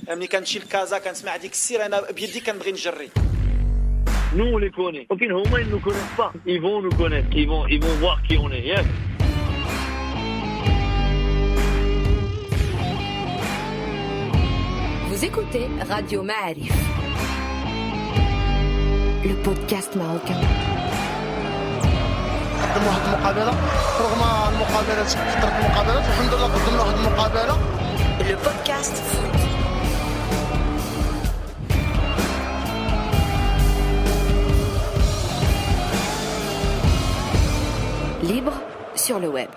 ملي كنمشي لكازا كنسمع ديك السير انا بيدي كنبغي نجري. Nous on les connaît. Ok, Homa ils nous connaissent pas. Ils vont nous connaître. Ils vont voir qui on est. Yes. Vous écoutez Radio Ma'arif, le podcast marocain. قدموا واحد المقابله رغم المقابلات كثرت المقابلات الحمد لله قدمنا واحد المقابله. Le podcast foot. Libre sur le web.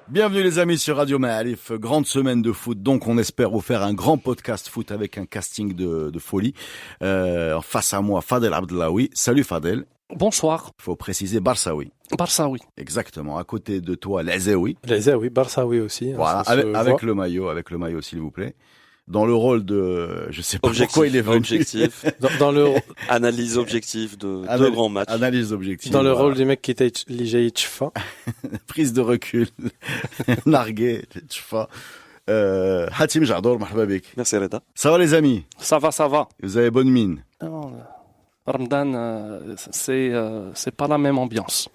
Bienvenue les amis sur Radio Ma'arif, grande semaine de foot, donc on espère vous faire un grand podcast foot avec un casting de folie. Face à moi, Fadel Abdellaoui. Salut Fadel. Bonsoir. Il faut préciser Barsaoui. Barsaoui. Exactement. À côté de toi, Lazaoui. Lazaoui, Barsaoui aussi. Voilà, avec le maillot s'il vous plaît. Dans le rôle de, je sais pas objectif, pourquoi il est venu. Objectif. dans le analyse objective de deux grands matchs. Analyse objective. Dans le rôle du mec qui était Lijay Tchfa. Prise de recul. Nargué, Tchfa. Hatim Jardor, marhaba bik. Merci Reda. Ça va les amis? Ça va. Vous avez bonne mine? Non, Ramadan, c'est pas la même ambiance.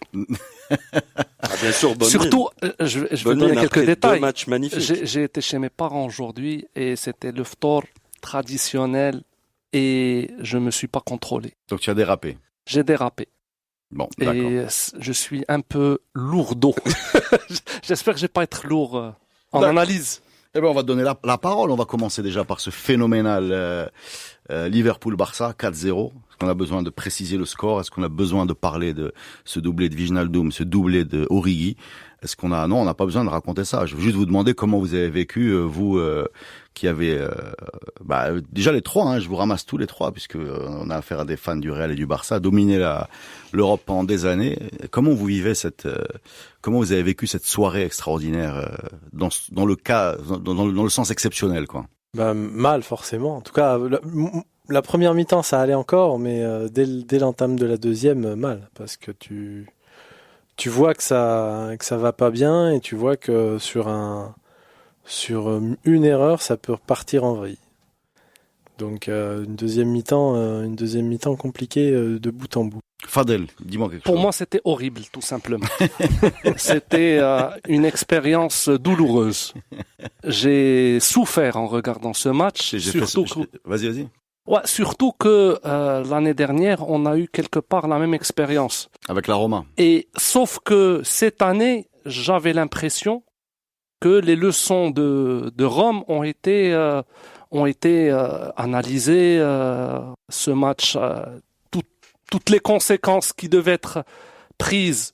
Bien sûr, bonne Surtout, je vais donner quelques détails. Deux matchs magnifiques. J'ai été chez mes parents aujourd'hui et c'était le ftor traditionnel et je me suis pas contrôlé. Donc tu as dérapé. J'ai dérapé. Bon, d'accord. Et je suis un peu lourdeau. J'espère que je vais pas être lourd en analyse. Eh ben, on va te donner la parole. On va commencer déjà par ce phénoménal Liverpool-Barça 4-0. Est-ce qu'on a besoin de préciser le score? Est-ce qu'on a besoin de parler de ce doublé de Wijnaldum, ce doublé de Origi? Non, on n'a pas besoin de raconter ça. Je veux juste vous demander comment vous avez vécu, vous qui avez déjà les trois. Je vous ramasse tous les trois puisque on a affaire à des fans du Real et du Barça, dominer l'Europe pendant des années. Comment vous vivez comment vous avez vécu cette soirée extraordinaire dans le sens exceptionnel, quoi? Mal forcément. En tout cas, la première mi-temps ça allait encore, mais dès l'entame de la deuxième, mal, parce que tu vois que ça va pas bien et tu vois que sur une erreur ça peut partir en vrille. Donc une deuxième mi-temps compliquée de bout en bout. Fadel, dis-moi quelque chose. Pour moi, c'était horrible, tout simplement. C'était une expérience douloureuse. J'ai souffert en regardant ce match. Vas-y. Ouais, surtout que l'année dernière, on a eu quelque part la même expérience. Avec la Roma. Et sauf que cette année, j'avais l'impression que les leçons de Rome ont été analysées. Ce match, toutes les conséquences qui devaient être prises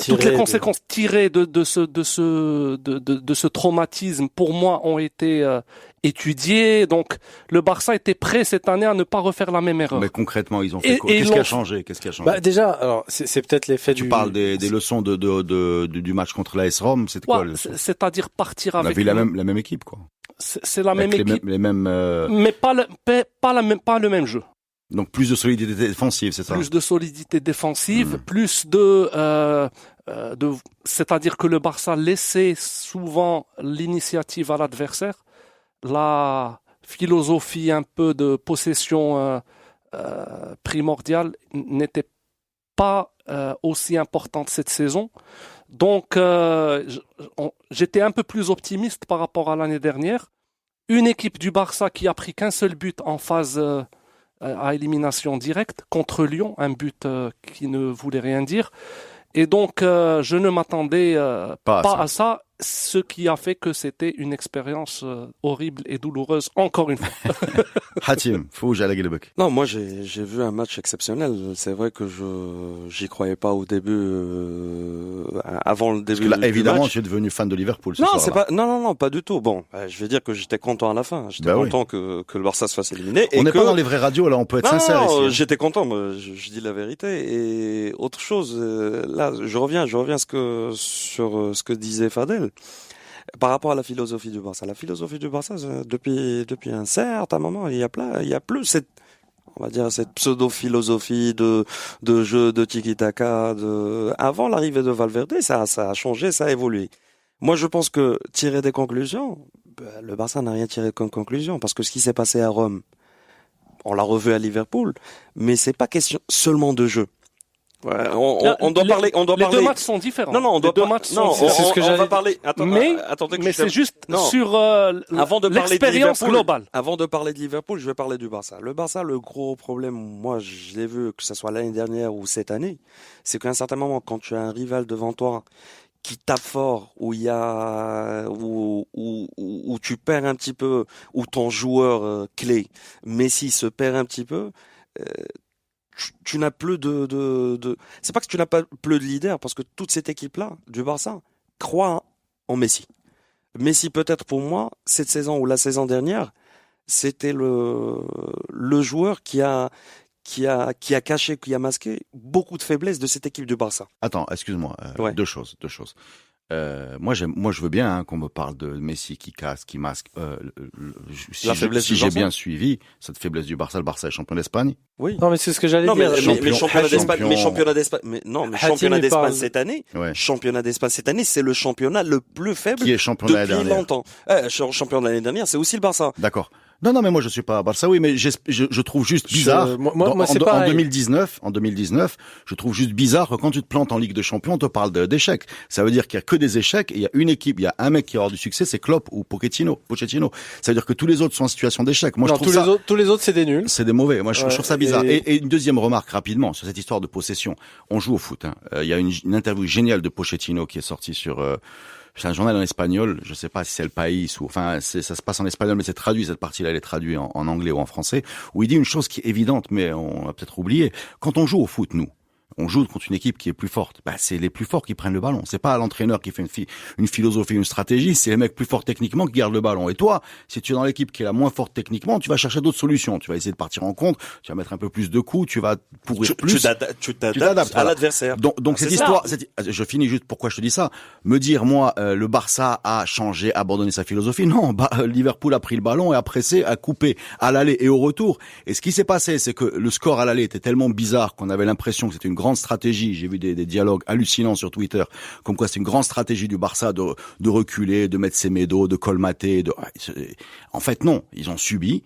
toutes les conséquences tirées de ce traumatisme pour moi ont été étudiées. Donc le Barça était prêt cette année à ne pas refaire la même erreur. Mais concrètement, ils ont fait quoi? Qu'est-ce qui a changé? Déjà, alors c'est peut-être l'effet Tu parles des leçons du match contre l'AS Rome, c'est quoi? C'est-à-dire partir avec. On a vu la même équipe, quoi. C'est la même équipe. Mais pas le même jeu. Donc plus de solidité défensive, c'est ça? Plus de solidité défensive, plus c'est-à-dire que le Barça laissait souvent l'initiative à l'adversaire. La philosophie un peu de possession primordiale n'était pas aussi importante cette saison. Donc j'étais un peu plus optimiste par rapport à l'année dernière. Une équipe du Barça qui a pris qu'un seul but en phase à élimination directe contre Lyon, un but qui ne voulait rien dire. Et donc, je ne m'attendais pas à ça, ce qui a fait que c'était une expérience horrible et douloureuse, encore une fois. Hatim, Fouj à la Guilbeck. Non, moi j'ai vu un match exceptionnel. C'est vrai que j'y croyais pas au début, avant le début. Parce que là, évidemment, match. je suis devenu fan de Liverpool. Non, pas du tout. Bon, je vais dire que j'étais content à la fin. J'étais content que le Barça se fasse éliminer. On n'est pas dans les vraies radios, là, on peut être sincère ici. Non, j'étais content. Moi, je dis la vérité. Et autre chose, là, je reviens sur ce que disait Fadel. Par rapport à la philosophie du Barça. La philosophie du Barça, depuis un certain moment, il y a plus cette pseudo-philosophie de jeu, de tiki-taka, avant l'arrivée de Valverde, ça a changé, ça a évolué. Moi, je pense que tirer des conclusions, le Barça n'a rien tiré comme conclusion parce que ce qui s'est passé à Rome, on l'a revu à Liverpool, mais c'est pas question seulement de jeu. Ouais, on doit parler. Les deux matchs sont différents. Non, on doit les deux matchs sont différents. c'est ce que on va parler. Attendez, mais c'est juste sur avant de l'expérience globale. Avant de parler de Liverpool, je vais parler du Barça. Le Barça, le gros problème, moi, je l'ai vu, que ce soit l'année dernière ou cette année, c'est qu'à un certain moment, quand tu as un rival devant toi qui tape fort, où il y a, où tu perds un petit peu, où ton joueur clé, Messi, se perd un petit peu. Tu n'as plus c'est pas que tu n'as pas plus de leader, parce que toute cette équipe-là, du Barça, croit en Messi. Messi, peut-être pour moi, cette saison ou la saison dernière, c'était le joueur qui a caché, qui a masqué beaucoup de faiblesses de cette équipe du Barça. Attends, excuse-moi, deux choses. Moi, je veux bien qu'on me parle de Messi qui casse, qui masque. Si j'ai bien suivi cette faiblesse du Barça, le Barça est champion d'Espagne. Oui. Non, mais c'est ce que j'allais dire. Mais championnat d'Espagne cette année, c'est le championnat le plus faible qui est champion depuis longtemps. Champion de l'année dernière, c'est aussi le Barça. D'accord. Non, mais moi je suis pas Barça, oui, mais je trouve juste bizarre. Moi, c'est en 2019, je trouve juste bizarre que quand tu te plantes en Ligue des Champions, on te parle d'échecs. Ça veut dire qu'il y a que des échecs et il y a une équipe, il y a un mec qui aura du succès, c'est Klopp ou Pochettino. Ça veut dire que tous les autres sont en situation d'échec. Moi, je trouve tous les autres, c'est des nuls. C'est des mauvais. Moi, je trouve ça bizarre. Et une deuxième remarque rapidement sur cette histoire de possession. On joue au foot, hein. Il y a une interview géniale de Pochettino qui est sortie sur, c'est un journal en espagnol, je sais pas si c'est Le País ou, enfin, ça se passe en espagnol, mais c'est traduit, cette partie-là, elle est traduite en anglais ou en français, où il dit une chose qui est évidente, mais on a peut-être oublié. Quand on joue au foot, nous, on joue contre une équipe qui est plus forte. C'est les plus forts qui prennent le ballon. C'est pas l'entraîneur qui fait une philosophie, une stratégie. C'est les mecs plus forts techniquement qui gardent le ballon. Et toi, si tu es dans l'équipe qui est la moins forte techniquement, tu vas chercher d'autres solutions. Tu vas essayer de partir en contre. Tu vas mettre un peu plus de coups. Tu vas pourrir plus. Tu t'adaptes à l'adversaire. Donc cette histoire, je finis juste pourquoi je te dis ça. Me dire, moi, le Barça a changé, abandonné sa philosophie. Non, Liverpool a pris le ballon et a pressé, a coupé à l'aller et au retour. Et ce qui s'est passé, c'est que le score à l'aller était tellement bizarre qu'on avait l'impression que c'était une grande stratégie. J'ai vu des dialogues hallucinants sur Twitter, comme quoi c'est une grande stratégie du Barça de reculer, de mettre ses médos, de colmater. En fait, non. Ils ont subi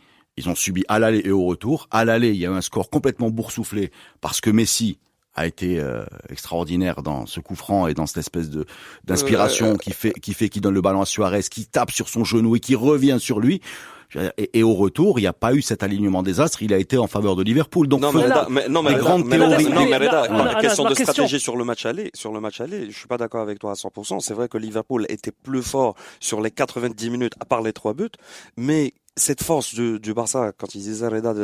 à l'aller et au retour. À l'aller, il y a eu un score complètement boursouflé parce que Messi a été extraordinaire dans ce coup franc et dans cette espèce d'inspiration qui donne le ballon à Suarez, qui tape sur son genou et qui revient sur lui. Et au retour, il n'y a pas eu cet alignement désastre. Il a été en faveur de Liverpool. Donc, Reda, la question de stratégie sur le match aller, je suis pas d'accord avec toi à 100%. C'est vrai que Liverpool était plus fort sur les 90 minutes, à part les 3 buts, mais cette force du Barça, quand il disait Reda,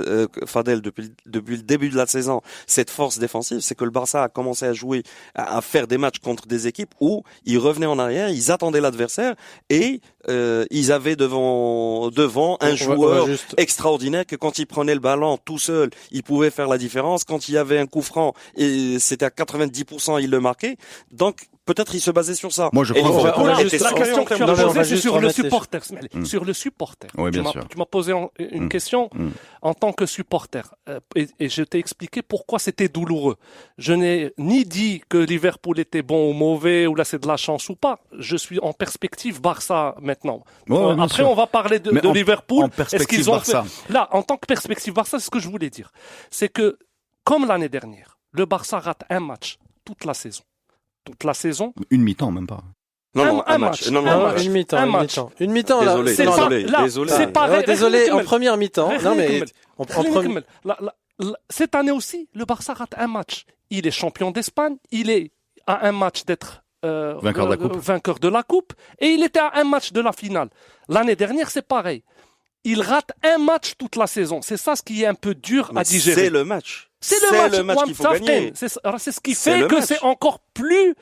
Fadel, depuis le début de la saison, cette force défensive, c'est que le Barça a commencé à jouer, à faire des matchs contre des équipes où ils revenaient en arrière, ils attendaient l'adversaire et ils avaient devant un joueur extraordinaire que quand il prenait le ballon tout seul, il pouvait faire la différence. Quand il y avait un coup franc, et c'était à 90%, il le marquait. Donc peut-être il se basait sur ça. Moi, je crois la question que tu as posée, c'est sur le supporter. Sur le supporter. Oui, bien sûr. Tu m'as posé une question en tant que supporter. Et je t'ai expliqué pourquoi c'était douloureux. Je n'ai ni dit que Liverpool était bon ou mauvais, ou là c'est de la chance ou pas. Je suis en perspective Barça maintenant. Après, on va parler de Liverpool. En perspective Barça. Là, en tant que perspective Barça, c'est ce que je voulais dire. C'est que, comme l'année dernière, le Barça rate un match toute la saison. Une mi-temps, même pas. Un match. Une mi-temps, là. Désolé. C'est pareil. Désolé, en première mi-temps. Non, mais, cette année aussi, le Barça rate un match. Il est champion d'Espagne. Il est à un match d'être vainqueur de la coupe. Et il était à un match de la finale. L'année dernière, c'est pareil. Il rate un match toute la saison. C'est ça ce qui est un peu dur à digérer. C'est le match. C'est le match qu'il faut gagner. C'est ce qui fait que c'est encore plus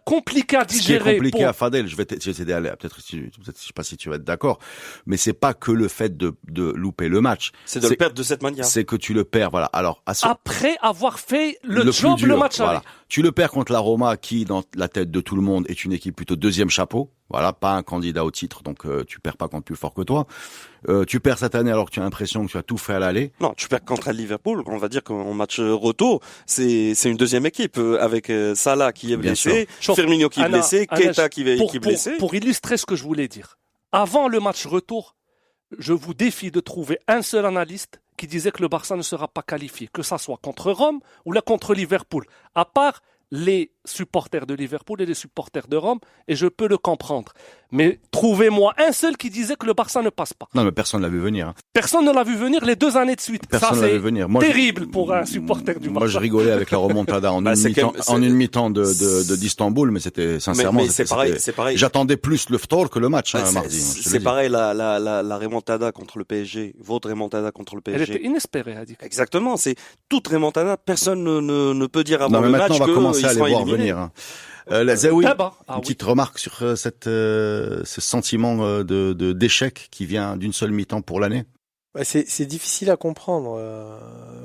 compliqué à digérer. Ce qui est compliqué à Fadel, je vais t'aider à aller, peut-être, je sais pas si tu vas être d'accord, mais c'est pas que le fait de louper le match. C'est de le perdre de cette manière. C'est que tu le perds, voilà. Alors, après avoir fait le job, le match voilà. Tu le perds contre la Roma, qui, dans la tête de tout le monde, est une équipe plutôt deuxième chapeau. Voilà, pas un candidat au titre, donc tu perds pas contre plus fort que toi. Tu perds cette année alors que tu as l'impression que tu as tout fait à l'aller. Non, tu perds contre Liverpool. On va dire qu'en match retour, c'est une deuxième équipe avec Salah qui est blessé, Firmino qui est blessé, Keita qui est blessé. Pour illustrer ce que je voulais dire, Avant le match retour, je vous défie de trouver un seul analyste qui disait que le Barça ne sera pas qualifié, que ça soit contre Rome ou là contre Liverpool, à part les supporters de Liverpool et les supporters de Rome, et je peux le comprendre. Mais trouvez-moi un seul qui disait que le Barça ne passe pas. Non, mais personne ne l'a vu venir. Personne ne l'a vu venir les 2 années de suite. Personne ne l'a vu venir. Moi, terrible pour un supporter du Barça. Moi, je rigolais avec la remontada en une mi-temps d'Istanbul, mais c'était sincèrement. Mais c'est pareil. J'attendais plus le Ftor que le match mardi. C'est pareil, la remontada contre le PSG, votre remontada contre le PSG. Elle était inespérée, Hadik. Exactement. C'est toute remontada. Personne ne peut dire avant le match que on va commencer à les voir éliminés. venir. Zaoui, une petite remarque sur ce sentiment d'échec qui vient d'une seule mi-temps pour l'année. C'est difficile à comprendre.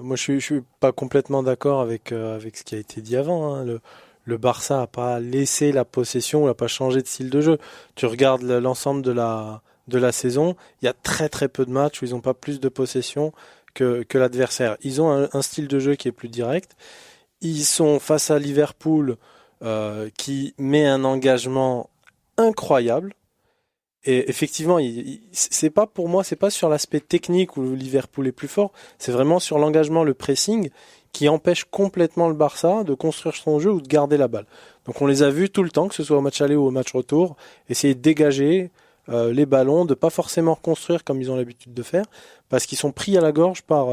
Moi, je suis pas complètement d'accord avec ce qui a été dit avant. Hein. Le Barça a pas laissé la possession, n'a pas changé de style de jeu. Tu regardes l'ensemble de la saison, il y a très très peu de matchs où ils n'ont pas plus de possession que l'adversaire. Ils ont un style de jeu qui est plus direct. Ils sont face à Liverpool qui met un engagement incroyable. Et effectivement, c'est pas pour moi, c'est pas sur l'aspect technique où Liverpool est plus fort, c'est vraiment sur l'engagement, le pressing qui empêche complètement le Barça de construire son jeu ou de garder la balle. Donc on les a vus tout le temps, que ce soit au match aller ou au match retour, essayer de dégager les ballons, de pas forcément reconstruire comme ils ont l'habitude de faire, parce qu'ils sont pris à la gorge par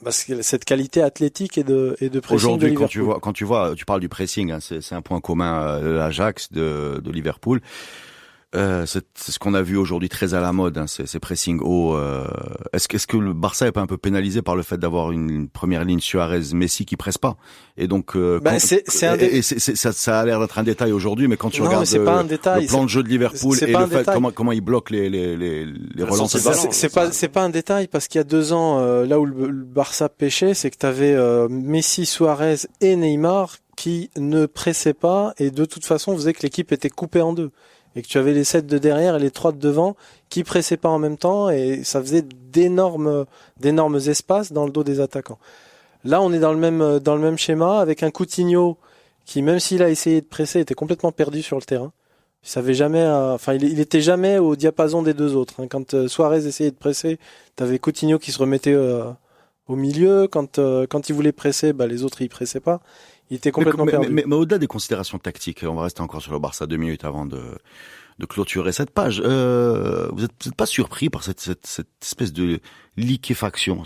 cette qualité athlétique et de pressing. Aujourd'hui, de Liverpool. quand tu vois, tu parles du pressing, hein, c'est un point commun de l'Ajax, de Liverpool. C'est ce qu'on a vu aujourd'hui très à la mode, hein, ces pressing haut. Est-ce que le Barça est pas un peu pénalisé par le fait d'avoir une première ligne Suarez-Messi qui presse pas? Et donc, ça a l'air d'être un détail aujourd'hui, mais quand tu regardes le plan de jeu de Liverpool et le fait comment il bloque les relances de balle. C'est pas un détail parce qu'il y a 2 ans, là où le Barça pêchait, c'est que t'avais Messi, Suarez et Neymar qui ne pressaient pas et de toute façon faisaient que l'équipe était coupée en deux. Et que tu avais les 7 de derrière et les 3 de devant qui pressaient pas en même temps et ça faisait d'énormes espaces dans le dos des attaquants. Là, on est dans le même schéma avec un Coutinho qui, même s'il a essayé de presser, était complètement perdu sur le terrain. Il savait jamais, il était jamais au diapason des 2 autres. Hein. Quand Suarez essayait de presser, t'avais Coutinho qui se remettait au milieu. Quand il voulait presser, les autres ils pressaient pas. Il était complètement perdu. Mais au-delà des considérations tactiques, on va rester encore sur le Barça 2 minutes avant de clôturer cette page. Vous êtes pas surpris par cette espèce de liquéfaction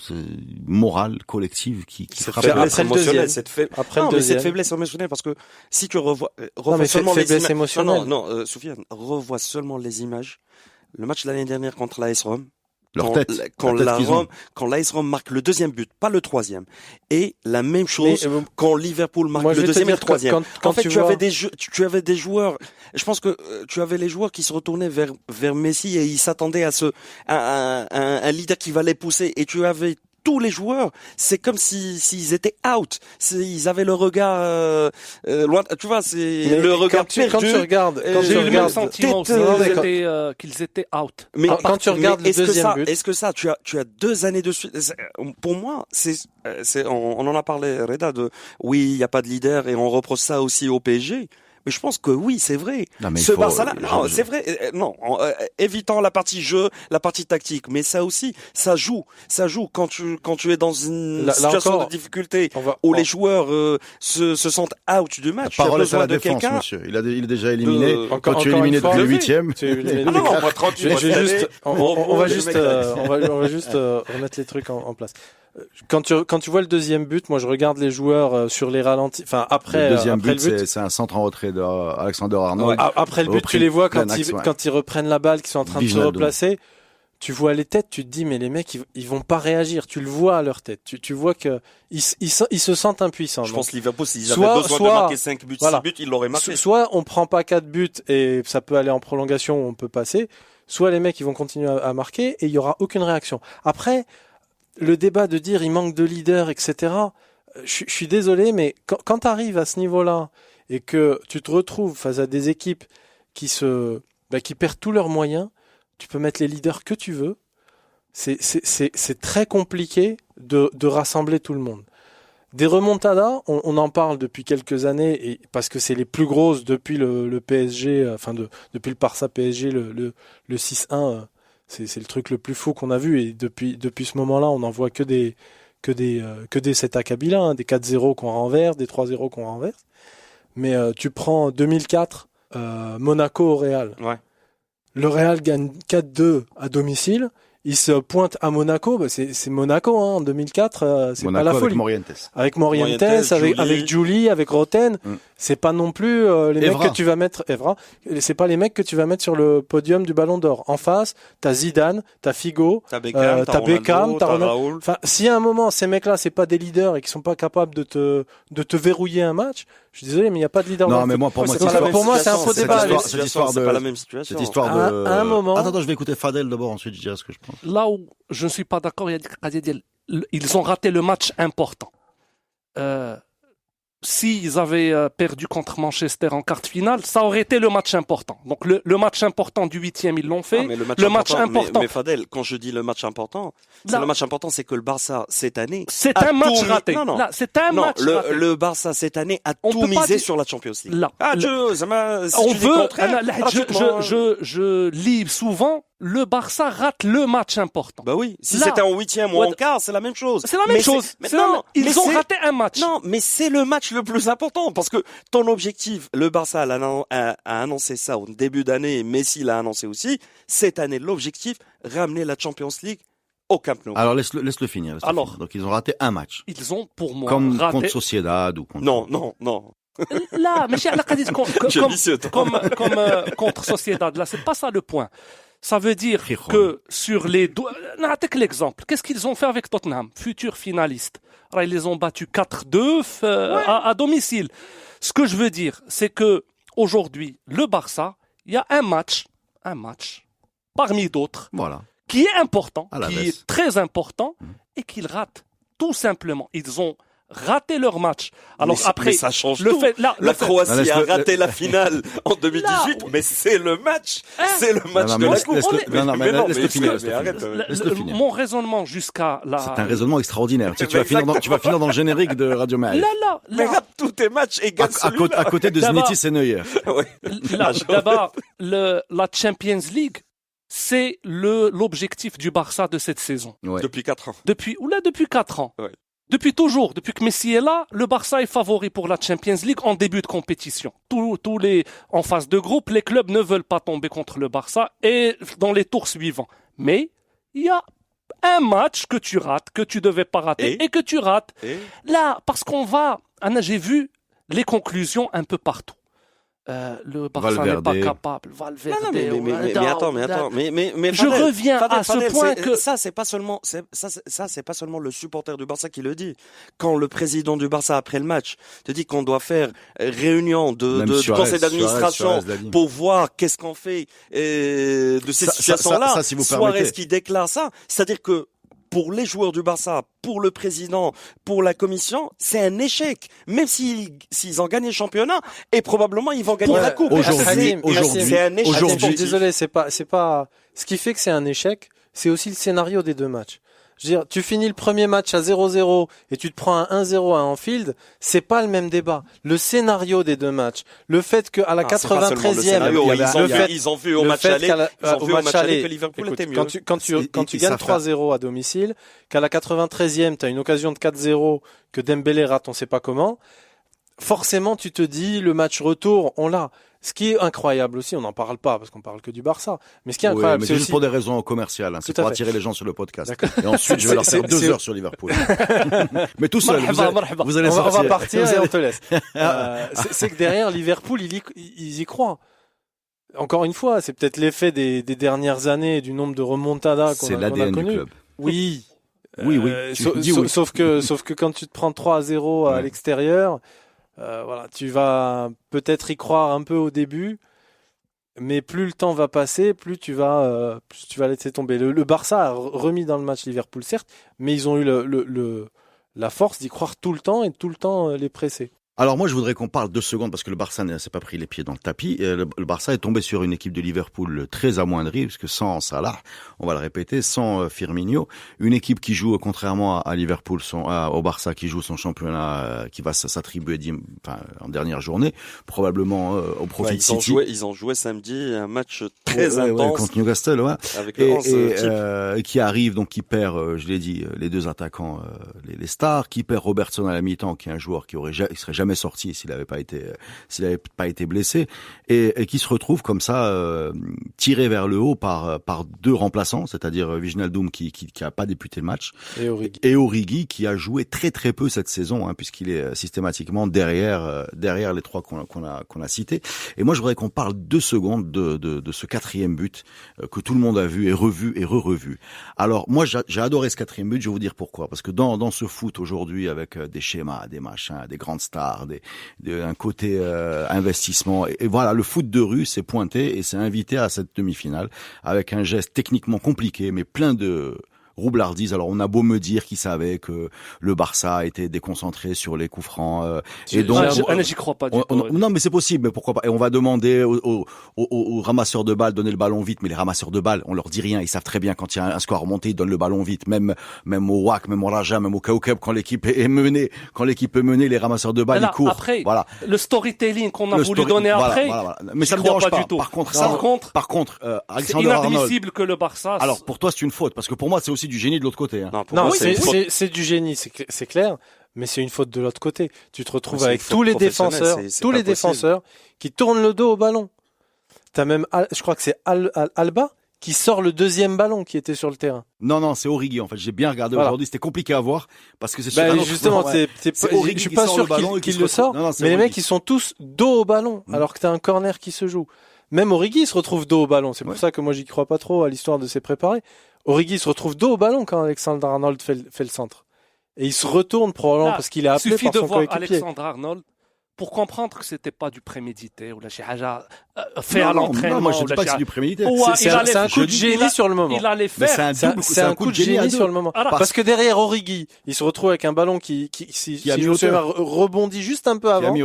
morale collective qui frappe faiblesse émotionnelle, cette faiblesse émotionnelle, parce que si tu revois seulement les images, Soufiane, revois seulement les images. Le match de l'année dernière contre l'AS Rome. Quand l'AS Rome marque le 2e but, pas le 3e. Et la même chose quand Liverpool marque le 2e et le 3e. En fait, tu avais des joueurs, je pense que tu avais les joueurs qui se retournaient vers Messi et ils s'attendaient à un leader qui va les pousser, et tu avais tous les joueurs, c'est comme s'ils étaient out. Ils avaient le regard loin. Tu vois, c'est le regard perdu. Quand tu regardes, j'ai eu le même sentiment aussi qu'ils étaient out. Mais quand tu regardes le deuxième but, est-ce que ça, tu as 2 années de suite. Pour moi, on en a parlé, Reda, oui, il y a pas de leader et on reproche ça aussi au PSG. Mais je pense que oui, c'est vrai. Barça-là, non, c'est vrai. Évitant la partie jeu, la partie tactique, mais ça aussi, ça joue quand tu es dans une situation de difficulté où les joueurs se sentent out du match. La parole est à la défense, monsieur. Il est déjà éliminé. Quand tu es éliminé depuis le 8e. Non, moi 38. On va juste remettre les trucs en place. Quand tu vois le deuxième but, moi je regarde les joueurs sur les ralentis. Enfin après le deuxième après but, c'est un centre en retrait d'Alexander Arnold. Après le but, tu les vois quand ils reprennent la balle, qu'ils sont en train de se replacer. Tu vois les têtes, tu te dis mais les mecs ils vont pas réagir. Tu le vois à leur tête. Tu vois que ils se sentent impuissants. Je pense que Liverpool, s'ils avaient besoin de marquer 5 buts, 6 buts, ils l'auraient marqué. Soit on prend pas 4 buts et ça peut aller en prolongation, on peut passer. Soit les mecs ils vont continuer à marquer et il y aura aucune réaction. Après le débat de dire il manque de leader, etc. Je suis désolé, mais quand tu arrives à ce niveau-là et que tu te retrouves face à des équipes qui perdent tous leurs moyens, tu peux mettre les leaders que tu veux. C'est très compliqué de rassembler tout le monde. Des remontadas, on en parle depuis quelques années, et parce que c'est les plus grosses depuis le PSG, depuis le Barça PSG, le 6-1, c'est le truc le plus fou qu'on a vu, et depuis ce moment-là, on n'en voit que des cet acabit-là, hein, des 4-0 qu'on renverse, des 3-0 qu'on renverse. Mais tu prends 2004, Monaco au Real. Ouais. Le Real gagne 4-2 à domicile. Il se pointe à Monaco, c'est Monaco hein, en 2004, c'est Monaco pas la folie. Avec Morientes. Avec Julie, avec Roten, c'est pas non plus les Evra. mecs que tu vas mettre Evra, c'est pas les mecs que tu vas mettre sur le podium du Ballon d'Or. En face, t'as Zidane, t'as Figo, T'as Beckham, t'as Ronaldo. Raoul. Enfin, si à un moment ces mecs-là, c'est pas des leaders et qu'ils sont pas capables de te verrouiller un match, je suis désolé, mais il y a pas de leader. Non, mais moi, pour moi, pour moi, c'est un faux débat. Cette histoire c'est de pas la même situation. Cette histoire de. À un moment. Attends, je vais écouter Fadel d'abord, ensuite je dirai ce que je pense. Là où je ne suis pas d'accord, ils ont raté le match important. S'ils avaient perdu contre Manchester en quart de finale, ça aurait été le match important. Donc le match important du 8e, ils l'ont fait. Ah, mais le match important. Mais Fadel, quand je dis le match important, le match important, c'est que le Barça cette année, c'est un match raté. Non. Là, c'est un match raté. Le Barça cette année a On tout peut pas misé dire- sur la Champions League. Là. On veut. Je lis souvent. Le Barça rate le match important. Bah oui, si Là. c'était en 8e ou en quart, c'est la même chose. C'est la même chose. Ils ont raté un match. Non, mais c'est le match le plus important parce que ton objectif, le Barça a annoncé ça au début d'année, et Messi l'a annoncé aussi. Cette année, l'objectif, ramener la Champions League au Camp Nou. Alors laisse-le finir. Alors. Donc ils ont raté un match. Ils ont pour moi Comme raté. contre Sociedad ou contre. Non. Là, mais Vicieux, toi. comme contre Sociedad, là, c'est pas ça le point. Ça veut dire que sur les n'attaque l'exemple. Qu'est-ce qu'ils ont fait avec Tottenham, futur finaliste? Ils les ont battus 4-2 à domicile. Ce que je veux dire, c'est que aujourd'hui, le Barça, il y a un match parmi d'autres, Voilà. qui est important, À la qui baisse. est très important, et qu'ils ratent. Tout simplement. Ils ont raté leur match. Alors après, mais ça change le tout. fait, là, La le fait- Croatie a raté la finale en 2018, Là, mais c'est le match. C'est le match Non, de mais la laisse- coupe. laisse-le- non, mais laisse-le finir, laisse-le arrête. finir. Laisse-le finir. mon raisonnement jusqu'à la... C'est un raisonnement extraordinaire. Tu vas finir dans le générique de Radio Maël. Mais rate tous tes matchs et gagne celui-là. À côté de D'abord- Znitis et Neuer. Ouais. D'abord, la Champions League, c'est l'objectif du Barça de cette saison. Ouais. Depuis 4 ans. Depuis 4 ans. Ouais. Depuis toujours, depuis que Messi est là, le Barça est favori pour la Champions League en début de compétition. Tous les en phase de groupe, les clubs ne veulent pas tomber contre le Barça et dans les tours suivants. Mais il y a un match que tu rates, que tu devais pas rater et que tu rates. Là, parce j'ai vu les conclusions un peu partout. Le Barça n'est pas capable. Valverde. Non, mais attends. Mais je Fadel, reviens à ce point que ça, c'est pas seulement le supporter du Barça qui le dit. Quand le président du Barça après le match te dit qu'on doit faire réunion de conseil d'administration pour voir qu'est-ce qu'on fait de ces situations-là. Si vous Suarez permettez. qui déclare ça, c'est-à-dire que pour les joueurs du Barça, pour le président, pour la commission, c'est un échec. Même s'ils ont gagné le championnat, et probablement ils vont gagner la coupe. Aujourd'hui, c'est un échec. aujourd'hui, Désolé, c'est pas. Ce qui fait que c'est un échec, c'est aussi le scénario des deux matchs. Je veux dire, tu finis le premier match à 0-0 et tu te prends un 1-0 à Anfield, c'est pas le même débat. Le scénario des deux matchs, le fait qu'à la 93e, ils ont vu au match aller, que Liverpool était mieux. Quand tu gagnes 3-0 à domicile, qu'à la 93e, tu as une occasion de 4-0 que Dembélé rate, on sait pas comment, forcément tu te dis le match retour, on l'a. Ce qui est incroyable aussi, on n'en parle pas parce qu'on parle que du Barça, mais ce qui est incroyable, mais c'est juste aussi pour des raisons commerciales, c'est pour attirer les gens sur le podcast. D'accord. Et ensuite, je vais leur faire 2 heures sur Liverpool. Mais tout seul, vous allez on sortir. va partir et on te laisse. C'est que derrière Liverpool, ils y croient. Encore une fois, c'est peut-être l'effet des dernières années, du nombre de remontadas qu'on a connu. C'est l'ADN du club. Oui. Oui. Sauf que quand tu te prends 3-0 à l'extérieur, voilà, tu vas peut-être y croire un peu au début, mais plus le temps va passer, plus tu vas laisser tomber. Le Barça a remis dans le match Liverpool, certes, mais ils ont eu la force d'y croire tout le temps et tout le temps les presser. Alors moi je voudrais qu'on parle 2 secondes parce que le Barça ne s'est pas pris les pieds dans le tapis. Le Barça est tombé sur une équipe de Liverpool très amoindrie parce que sans Salah, on va le répéter, sans Firmino, une équipe qui joue contrairement à Liverpool, au Barça qui joue son championnat, qui va s'attribuer en dernière journée, probablement au profit de City. Ils ont joué samedi un match très intense contre Newcastle, ouais. Avec le 11 qui arrive donc qui perd, je l'ai dit, les 2 attaquants, les stars, qui perd Robertson à la mi-temps, qui est un joueur qui serait jamais sorti s'il avait pas été blessé, et qui se retrouve comme ça tiré vers le haut par 2 remplaçants, c'est-à-dire Wijnaldum qui a pas débuté le match, et Origi qui a joué très très peu cette saison, puisqu'il est systématiquement derrière les 3 qu'on a cités. Et moi je voudrais qu'on parle 2 secondes de ce 4e but que tout le monde a vu et revu et re-revu. Alors moi j'ai adoré ce 4e but, je vais vous dire pourquoi, parce que dans ce foot aujourd'hui avec des schémas, des machins, des grandes stars, un côté investissement, et voilà, le foot de rue s'est pointé et s'est invité à cette demi-finale avec un geste techniquement compliqué mais plein de roublardise. Alors on a beau me dire qu'ils savaient que le Barça était déconcentré sur les coups francs, et donc j'y crois pas du tout. Non mais c'est possible, mais pourquoi pas. Et on va demander aux ramasseurs de balles, donner le ballon vite, mais les ramasseurs de balles, on leur dit rien, ils savent très bien quand il y a un score remonté, ils donnent le ballon vite, même au WAC, même au Raja, même au Kaukeb, quand l'équipe est menée, les ramasseurs de balles ils courent. Après, voilà. Le storytelling qu'on a voulu donner après, voilà. Mais ça me dérange pas du tout. Par contre, c'est inadmissible que le Barça. Alors pour toi c'est une faute, parce que pour moi c'est aussi du génie de l'autre côté. Non, c'est du génie, c'est clair, mais c'est une faute de l'autre côté. Tu te retrouves avec tous les défenseurs qui tournent le dos au ballon. T'as même, je crois que c'est Alba qui sort le 2e ballon qui était sur le terrain. Non, c'est Origi en fait. J'ai bien regardé aujourd'hui, c'était compliqué à voir parce que c'est justement, je suis pas sûr qu'il le sort, mais les mecs ils sont tous dos au ballon alors que t'as un corner qui se joue. Même Origi se retrouve dos au ballon. C'est pour ça que moi j'y crois pas trop à l'histoire de ses préparés. Origi se retrouve dos au ballon quand Alexander-Arnold fait le centre. Et il se retourne probablement parce qu'il est appelé par son coéquipier. Il suffit de voir Alexander-Arnold pour comprendre que c'était pas du prémédité ou la chihaja fait à l'entraînement. Non, moi je dis pas que c'est du prémédité. C'est un coup de génie sur le moment. Il allait faire. C'est un coup de génie sur le moment. Parce que derrière Origi, il se retrouve avec un ballon qui rebondit juste un peu avant.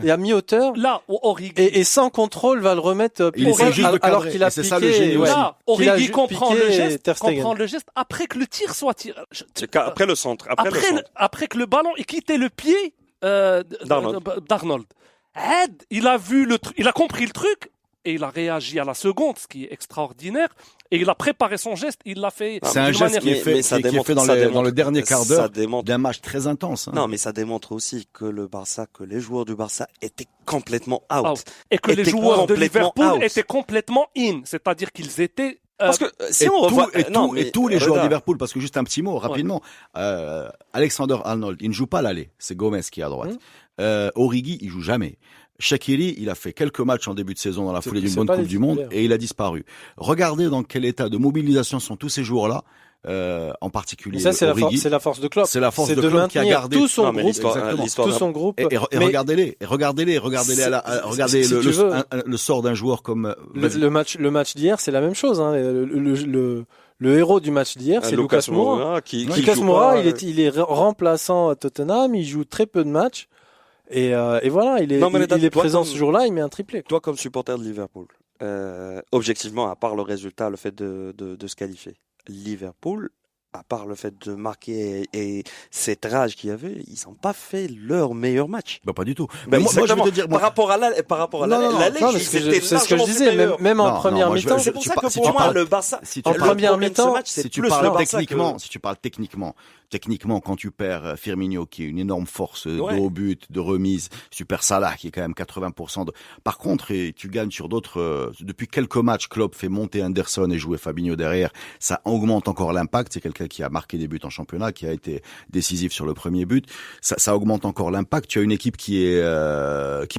Et à mi-hauteur. Là, Origi. Et sans contrôle va le remettre alors qu'il a piqué. Là, Origi comprend le geste après que le tir soit tiré. Après le centre. Après que le ballon ait quitté le pied d'Arnold. Il a vu il a compris le truc et il a réagi à la seconde, ce qui est extraordinaire. Et il a préparé son geste, il l'a fait. C'est un geste qui est fait dans le dernier quart d'heure d'un match très intense. Non, mais ça démontre aussi que les joueurs du Barça étaient complètement out. Et que les joueurs de Liverpool étaient complètement in. C'est-à-dire qu'ils étaient parce que tous les joueurs de Liverpool, parce que juste un petit mot rapidement, Alexander-Arnold, il ne joue pas l'aller, c'est Gomez qui est à droite. Origi, il joue jamais. Shaqiri, il a fait quelques matchs en début de saison dans la foulée d'une bonne Coupe du Monde et il a disparu. Regardez dans quel état de mobilisation sont tous ces joueurs-là. En particulier ça, c'est Origi. C'est la force de Klopp. C'est la force de Klopp qui a gardé tout son groupe. Et regardez le sort d'un joueur comme le match d'hier, c'est la même chose. Le héros du match d'hier, c'est Lucas Moura. Lucas Moura, il est remplaçant à Tottenham, il joue très peu de matchs. Et voilà, il est présent ce jour-là, il met un triplé. Toi, comme supporter de Liverpool, objectivement, à part le résultat, le fait de se qualifier, Liverpool, à part le fait de marquer et cette rage qu'il y avait, ils n'ont pas fait leur meilleur match. Pas du tout. Mais moi, je veux te dire, par rapport à la Ligue, c'est ce que je disais, même en première mi-temps. C'est pour ça que pour moi, le Barça, en première mi-temps, si tu parles techniquement, quand tu perds Firmino, qui est une énorme force de haut but, de remise, Super Salah, qui est quand même 80% Par contre, et tu gagnes sur d'autres, depuis quelques matchs, Klopp fait monter Anderson et jouer Fabinho derrière, ça augmente encore l'impact. C'est quelqu'un qui a marqué des buts en championnat, qui a été décisif sur le premier but. Ça augmente encore l'impact. Tu as une équipe qui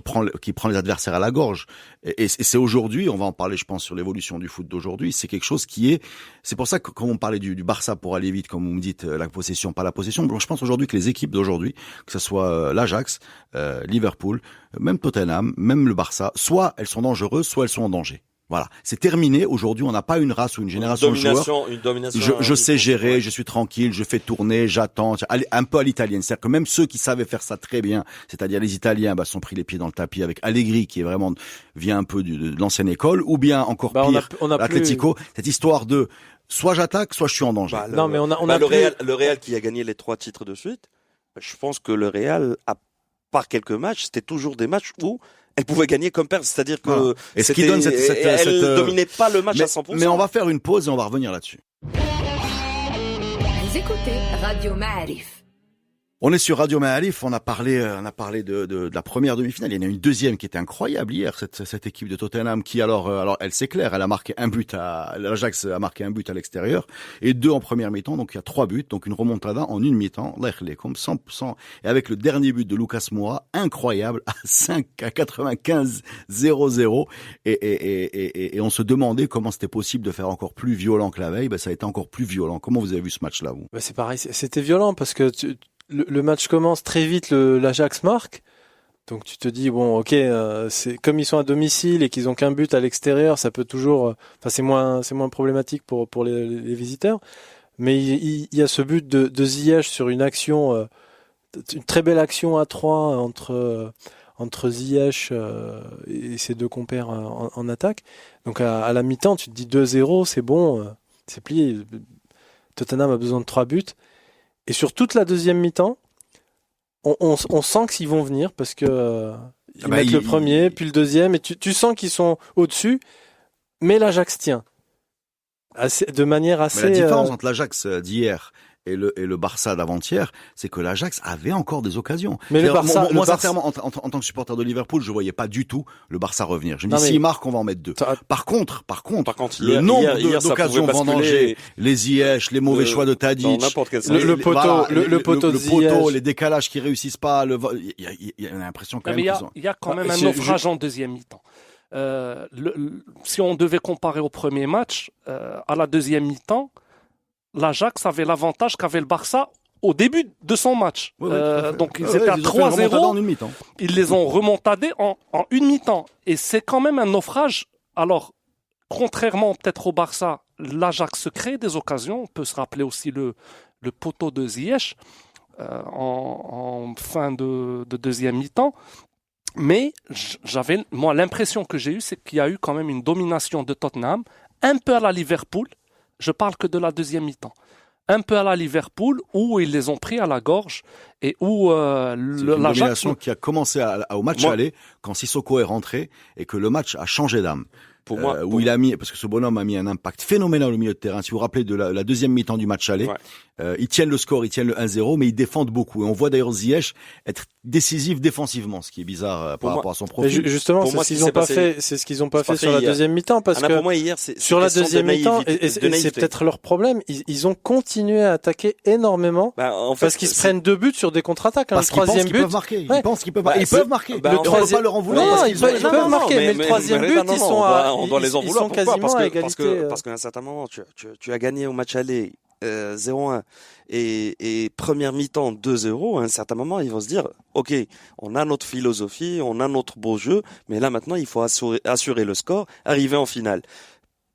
prend les adversaires à la gorge. Et c'est aujourd'hui, on va en parler, je pense, sur l'évolution du foot d'aujourd'hui. C'est quelque chose c'est pour ça que quand on parlait du Barça pour aller vite, comme vous me dites, la possession, pas la possession. Je pense aujourd'hui que les équipes d'aujourd'hui, que ce soit l'Ajax, Liverpool, même Tottenham, même le Barça, soit elles sont dangereuses, soit elles sont en danger. Voilà, c'est terminé. Aujourd'hui, on n'a pas une race ou une génération de joueurs. Une domination. Je sais gérer, je suis tranquille, je fais tourner, j'attends. Un peu à l'italienne. C'est-à-dire que même ceux qui savaient faire ça très bien, c'est-à-dire les Italiens, se sont pris les pieds dans le tapis avec Allegri, qui est vraiment vient un peu de l'ancienne école, ou bien encore pire, on a l'Atlético. Cette histoire de soit j'attaque, soit je suis en danger. Non, mais on a le Real qui a gagné les 3 titres de suite. Je pense que le Real, à part quelques matchs, c'était toujours des matchs où elle pouvait gagner comme perdre, c'est-à-dire que et ce qui donne elle dominait pas le match à 100%. Mais on va faire une pause et on va revenir là-dessus. Vous écoutez Radio Ma'arif. On est sur Radio Ma'arif, on a parlé de la première demi-finale. Il y en a une deuxième qui était incroyable hier, cette équipe de Tottenham qui alors elle c'est clair, elle a marqué l'Ajax a marqué un but à l'extérieur et 2 en première mi-temps, donc il y a 3 buts, donc une remontada en une mi-temps, comme 100%, et avec le dernier but de Lucas Moura, incroyable, à 95 0-0, et on se demandait comment c'était possible de faire encore plus violent que la veille. Ça a été encore plus violent. Comment vous avez vu ce match-là, vous? C'est pareil, c'était violent parce que le match commence très vite, l'Ajax marque. Donc tu te dis bon, ok, c'est comme ils sont à domicile et qu'ils ont qu'un but à l'extérieur, ça peut toujours, c'est moins problématique pour les visiteurs. Mais il y a ce but de Ziyech sur une action, une très belle action à 3 entre Ziyech et ses 2 compères en attaque. Donc à la mi-temps, tu te dis 2-0, c'est bon, c'est plié. Tottenham a besoin de 3 buts. Et sur toute la deuxième mi-temps, on sent qu'ils vont venir parce que ils mettent le premier, puis le deuxième, et tu sens qu'ils sont au-dessus, mais l'Ajax tient. De manière assez... Mais la différence entre l'Ajax d'hier et le Barça d'avant-hier, c'est que l'Ajax avait encore des occasions. Mais le Barça, moi sincèrement, en tant que supporter de Liverpool, je voyais pas du tout le Barça revenir. Je me dis, s'il marque, on va en mettre 2. Par contre, le nombre d'occasions vendangées, les Ziyech, les mauvais choix de Tadic, le poteau de Ziyech, les décalages qui réussissent pas, il y a l'impression quand même il y a quand même un naufrage en deuxième mi-temps. Si on devait comparer au premier match, à la deuxième mi-temps, l'Ajax avait l'avantage qu'avait le Barça au début de son match. Donc ils étaient à 3-0, ils les ont remontadés en une mi-temps. Et c'est quand même un naufrage. Alors, contrairement peut-être au Barça, l'Ajax se crée des occasions. On peut se rappeler aussi le poteau de Ziyech en fin de deuxième mi-temps. Mais l'impression que j'ai eue, c'est qu'il y a eu quand même une domination de Tottenham, un peu à la Liverpool. Je parle que de la deuxième mi-temps. Un peu à la Liverpool, où ils les ont pris à la gorge et où une domination qui a commencé au match aller, quand Sissoko est rentré et que le match a changé d'âme. Pour moi, il a mis, parce que ce bonhomme a mis un impact phénoménal au milieu de terrain. Si vous vous rappelez de la deuxième mi-temps du match aller, ils tiennent le score, ils tiennent le 1-0, mais ils défendent beaucoup. Et on voit d'ailleurs Ziyech être décisif défensivement, ce qui est bizarre par rapport à son profil. Justement, c'est ce qu'ils ont pas fait sur la deuxième mi-temps, parce que pour moi, hier, sur la deuxième mi-temps, et c'est peut-être leur problème, ils ont continué à attaquer énormément, parce qu'ils se prennent 2 buts sur des contre-attaques. Parce qu'ils pensent qu'ils peuvent marquer. Ils pensent qu'ils peuvent marquer. Ils peuvent marquer. Le troisième, pas leur en vouloir. Non, ils peuvent marquer, mais le troisième but, ils sont on doit les en vouloir. Pourquoi? Parce qu'à un certain moment, tu as gagné au match aller 0-1 et première mi-temps 2-0. À un certain moment, ils vont se dire, ok, on a notre philosophie, on a notre beau jeu, mais là maintenant, il faut assurer le score, arriver en finale.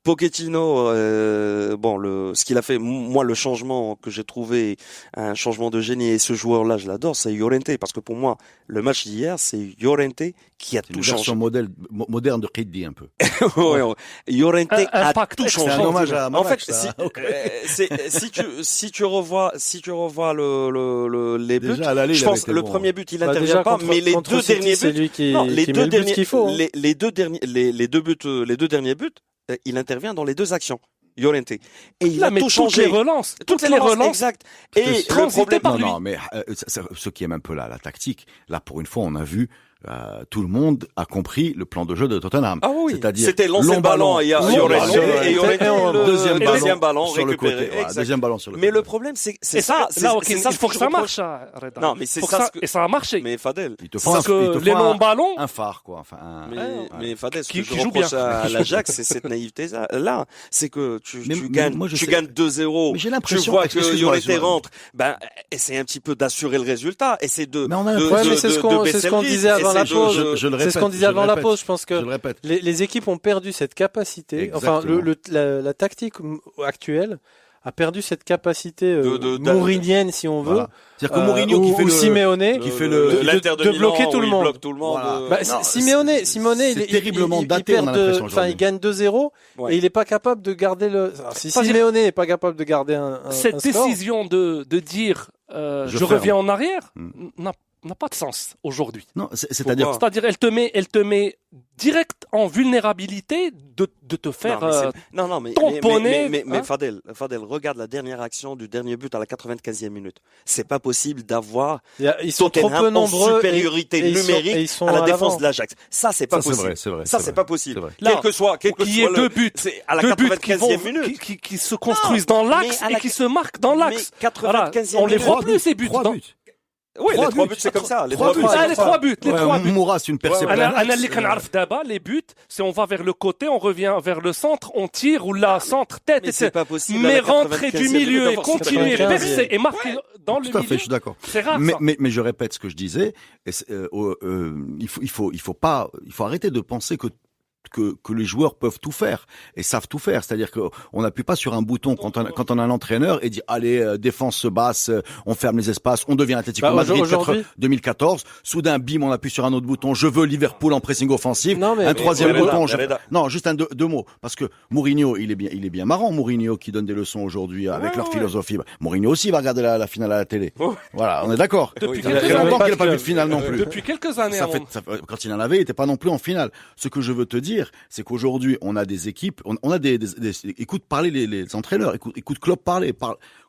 Pochettino, ce qu'il a fait, moi, le changement que j'ai trouvé, un changement de génie, et ce joueur-là, je l'adore, c'est Llorente, parce que pour moi, le match d'hier, c'est Llorente qui a tout changé. C'est une version moderne de Kheddi, un peu. Llorente a tout changé. C'est un hommage à en fait, si tu revois les buts, je pense que le premier but, il intervient pas, mais les deux derniers buts, les deux derniers buts, il intervient dans les 2 actions. Llorente. Et il a tout changé. Toutes les relances. Exact. Et le problème par lui. Non, mais ceux qui aiment un peu la tactique, là, pour une fois, on a vu tout le monde a compris le plan de jeu de Tottenham. Ah oui. C'est-à-dire c'était lancer le ballon et Llorente le deuxième ballon sur le côté. Deuxième ballon sur le côté. Mais le problème, c'est ça. Il faut que ça marche. Non, mais c'est ça. Et ça a marché. Mais Fadel, parce que les longs ballons, un phare, quoi. Mais Fadel, ce que je reproche à l'Ajax, c'est cette naïveté-là. C'est que tu gagnes 2-0. Tu vois que Llorente rentre. Essaie un petit peu d'assurer le résultat. Essaie de. Mais c'est ce qu'on disait avant la pause. Je le C'est ce répète, qu'on disait je le avant la répète, pause. Je pense Je que le répète. les équipes ont perdu cette capacité. Enfin, la tactique actuelle a perdu cette capacité mourinienne, si on veut. Voilà. C'est-à-dire que Mourinho qui fait ou le Simeone, qui fait le l'Inter de Milan, bloquer tout où le il monde. bloque tout le monde. Voilà. Bah, Non, Simeone, c'est terriblement daté, perd on a l'impression enfin, aujourd'hui. il gagne 2-0 Ouais. et il est pas capable de garder le. Alors, si C'est-à-dire- Simeone n'est pas capable de garder un Cette score, décision de dire je ferme. reviens en arrière Hmm. n'a pas de sens aujourd'hui. Non, c'est-à-dire Pourquoi C'est-à-dire elle te met direct en vulnérabilité de te faire Non, mais tamponner, mais hein. Fadel, regarde la dernière action du dernier but à la 95e minute. C'est pas possible d'avoir ils sont trop Tottenham peu nombreux en supériorité et ils sont- numérique et ils sont à la à défense l'avant. de l'Ajax. Ça, c'est pas ça, c'est possible. vrai, c'est vrai. Ça, c'est c'est vrai. pas possible. C'est vrai. Là, Quel que qu'il y soit ait deux buts, c'est à la deux buts 95e minute. qui se construisent dans l'axe Mais à la- et qui se marquent dans l'axe. Mais Voilà, 95e on les minute. voit plus ces buts. Trois dans- buts. Oui, les Trois 3 buts. buts, c'est comme ça. Les Trois 3 buts. buts. Ah, les trois buts, les Ouais, trois buts. Moura, c'est une percée. أنا اللي كنعرف دابا les buts, c'est on va vers le côté, on revient vers le centre, on tire ou là centre tête. Mais c'est pas possible. à Mais la rentrer 95e du milieu et minute, continuer, 95e. percer et marquer dans le Tout à fait, je milieu, suis d'accord. c'est rare ça. Mais je répète ce que je disais. Il faut arrêter de penser que les joueurs peuvent tout faire et savent tout faire. C'est-à-dire qu'on n'appuie pas sur un bouton quand on a un entraîneur et dit allez, défense basse, on ferme les espaces, on devient Atlético Madrid aujourd'hui 2014. Soudain, bim, on appuie sur un autre bouton. Je veux Liverpool en pressing offensif. Non, mais- Un troisième mais- bouton. Reda. Non, juste deux mots. Parce que Mourinho, il est bien marrant. Mourinho qui donne des leçons aujourd'hui avec leur philosophie. Mourinho aussi va regarder la finale à la télé. Voilà, on est d'accord. Depuis Ça fait quelques longtemps années, qu'il n'a pas vu de finale non plus. depuis quelques années, Ça fait, quand il en avait, il n'était pas non plus en finale. Ce que je veux te dire, c'est qu'aujourd'hui, on a des équipes, on a écoute parler les entraîneurs, écoute Klopp parler.